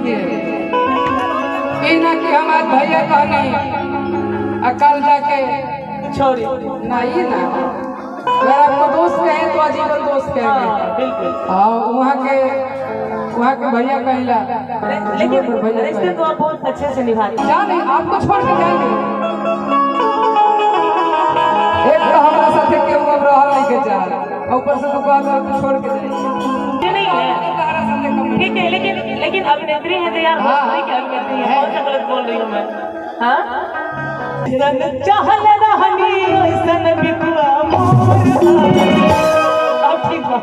के ना कि हमारे भैया कहने अकल जाके छोड़ी नहीं ना, अगर आपको दोस्त कहें तो आजीवन दोस्त कहेंगे। बिल्कुल। और वहाँ के भैया कहला, लेकिन रिश्ते तो आप बहुत अच्छे से निभाते हैं। जाने आपको छोड़ के जाएंगे। एक तो हमारे साथ के वो रहा नहीं के जा, ऊपर से तो बात छोड़ के जाएंगे। ये नहीं है, ठीक है, लेकिन अभिनेत्री है तो यार अभिनेत्री है, कौन सा गलत बोल रही हूँ मैं? हाँ, चाहल रहनी ऐसन बिकुआ मोर, अब ठीक बा,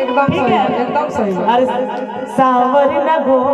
एकदम सही, एकदम सही। अरे सावर न गोर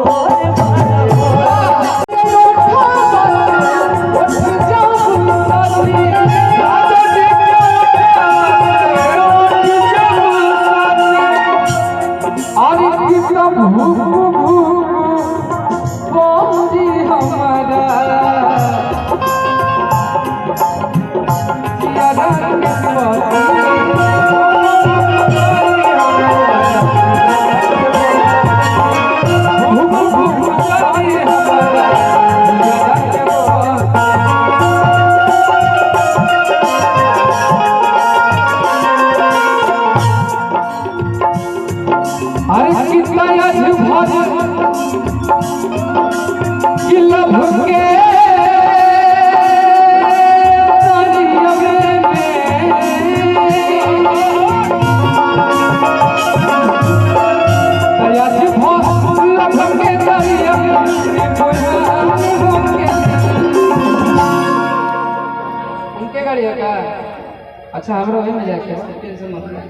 अच्छा हमरा वही में जाके टेंशन मत ले।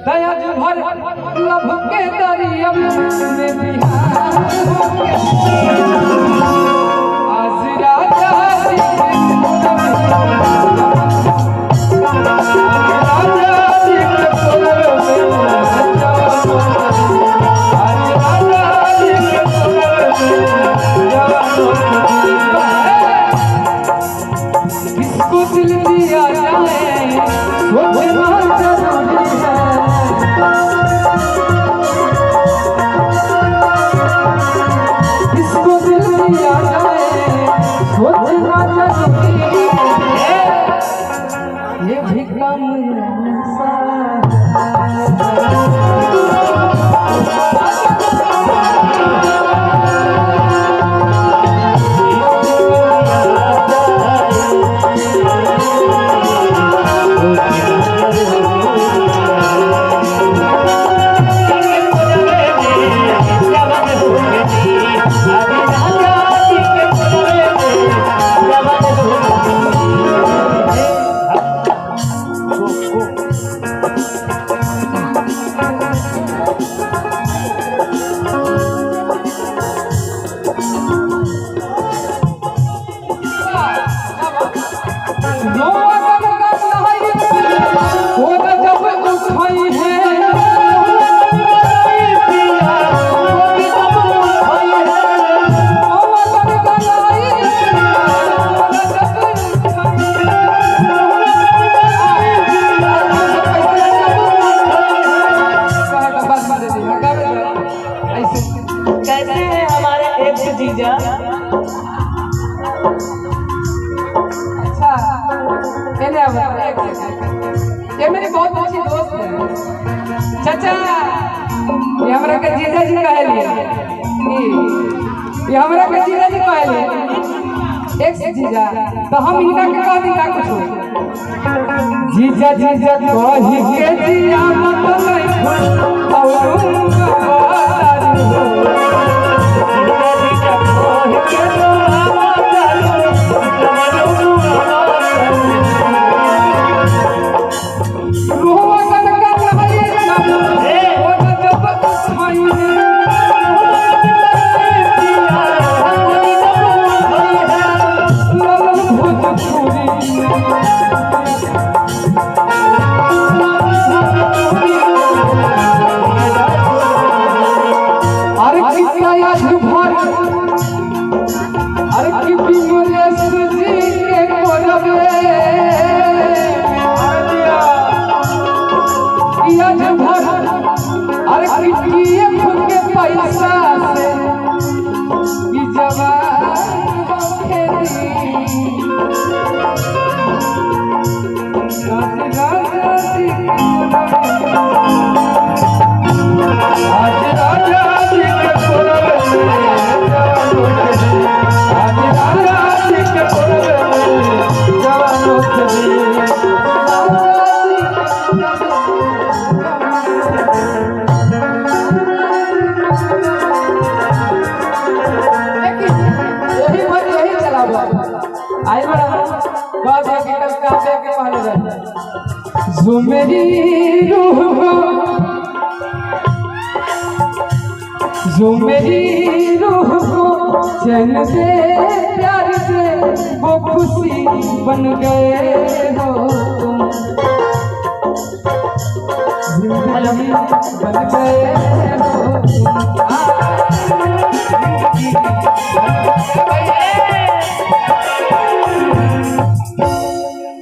दया जो भर लभ के दरिया में बिहार आज राजा किसको दिल दिया जाए वो किसको दिल दिया जाए सोचना जरूरी है, ये भी कम जीजा। अच्छा ये मेरी बहुत अच्छी दोस्त है चाचा, ये हमरा के जीजा जी कहलिए, ये हमरा के जीजा जी कहलिए एक से जीजा, तो हम इनका के कह दी का कुछ जीजा जीजा कहि के जिया मत नहीं और पैसा से जो मेरी रूह को जो मेरी रूह को चैन दे प्यार दे वो खुशी बन गए हो तुम जिंदगी बन गए हो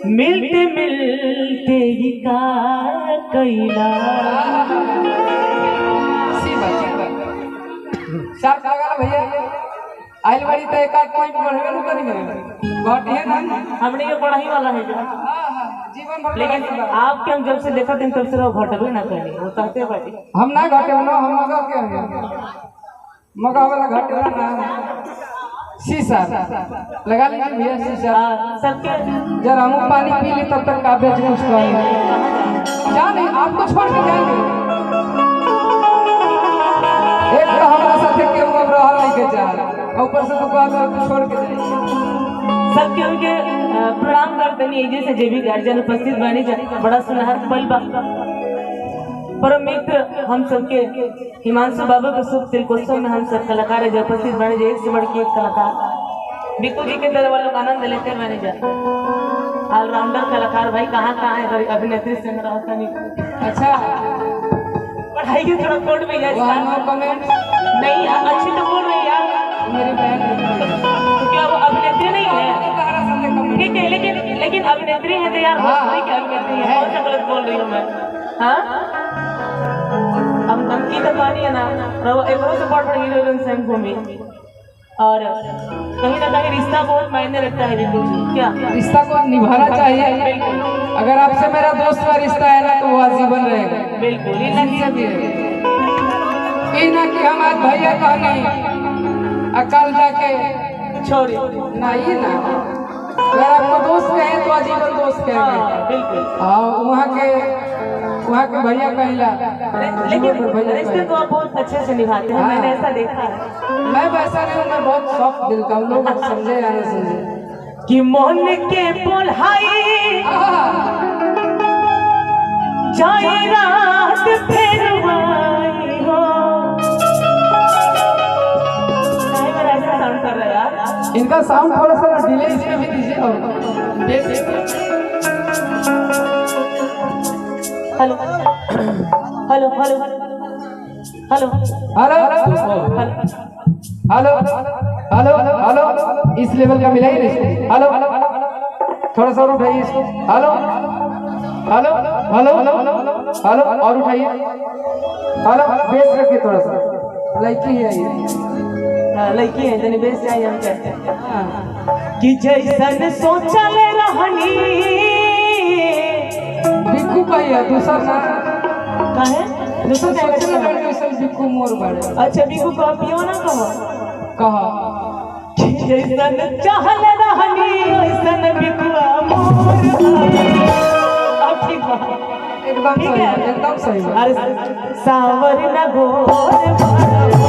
मिलते मिलते ही का कैला साफ लगा भैया आइल बारी तो एक आध पॉइंट बढ़वे न करी घट है ना हमने के पढ़ाई वाला है जो जीवन भर लेकिन आपके हम जब से देखा दिन तब से वो घटबे ना करे वो कहते बाटी हम ना घटे ना हम मगा के हैं मगा वाला घटे ना शीशा लगा लीजिए भैया शीशा सबके जरा हम पानी पी ले तब तक काबे कुछ करेंगे जाने आपको छोड़ के जाएंगे एक तो हमारा साथ के वो रहा नहीं के चाह ऊपर से दुकान छोड़ के जाएंगे सबके उनके प्रणाम करते नहीं जैसे जे भी गार्जियन उपस्थित बनी जाए बड़ा सुनहर पल बा परम मित्र हम सबके हिमांशु बाबू के शुभ तिलकोत्सव में हम सब कलाकार है जो उपस्थित बने जाए एक से बढ़ के एक कलाकार बिकू जी के तरह वालों आनंद लेते बने जाए ऑलराउंडर कलाकार भाई कहाँ है अभिनेत्री से मेरा होता नहीं अच्छा पढ़ाई के थोड़ा कोड में जाए कमेंट नहीं यार अच्छी तो बोल रही यार मेरी बहन क्या वो अभिनेत्री नहीं है ठीक है लेकिन अभिनेत्री है तो यार भोजपुरी की अभिनेत्री है कौन सा गलत बोल रही हूँ मैं हाँ अब नमकी तो पानी है ना एक से बढ़ बढ़ हीरोइन से घूमी और कहीं ना कहीं रिश्ता बहुत मायने रखता है बिल्कुल क्या रिश्ता को निभाना चाहिए अगर आपसे मेरा दोस्त का रिश्ता है ना तो वो आजीवन रहेगा बिल्कुल ये ना कि हम आज भैया कहने अकल जाके छोड़ी नहीं ना अगर आपको दोस्त कहे तो आजीवन दोस्त कहेंगे बिल्कुल और वहाँ के भैया कहला लेकिन रिश्ते तो आप बहुत अच्छे से निभाते हैं मैंने ऐसा देखा है मैं वैसा नहीं हूँ मैं बहुत सॉफ्ट दिल का हूँ लोग समझे या नहीं समझे कि मन के बोलाई जाए रात फिर आई हो ऐसा साउंड कर रहा है यार इनका साउंड थोड़ा सा डिले इसमें भी दीजिए और hello hello hello hello hello hello hello hello इस लेवल का मिला ही नहीं हेलो थोड़ा सा और उठाइए इसको हेलो हेलो हेलो हेलो और उठाइए हेलो बेस रखिए थोड़ा सा लड़की है ये लड़की है जने बेस चाहिए हम कहते हैं कि जैसन सोचल रहनी बिक्कू का ही है दूसरा ना काहे दूसरा सोचने लगे सब बिक्कू मोर बड़े अच्छा बिकू का पियो ना कहा जैसन चाहल रहनी वैसन बिकुआ मोर अब ठीक बा एकदम सही है एकदम सही है अरे सावर न गोर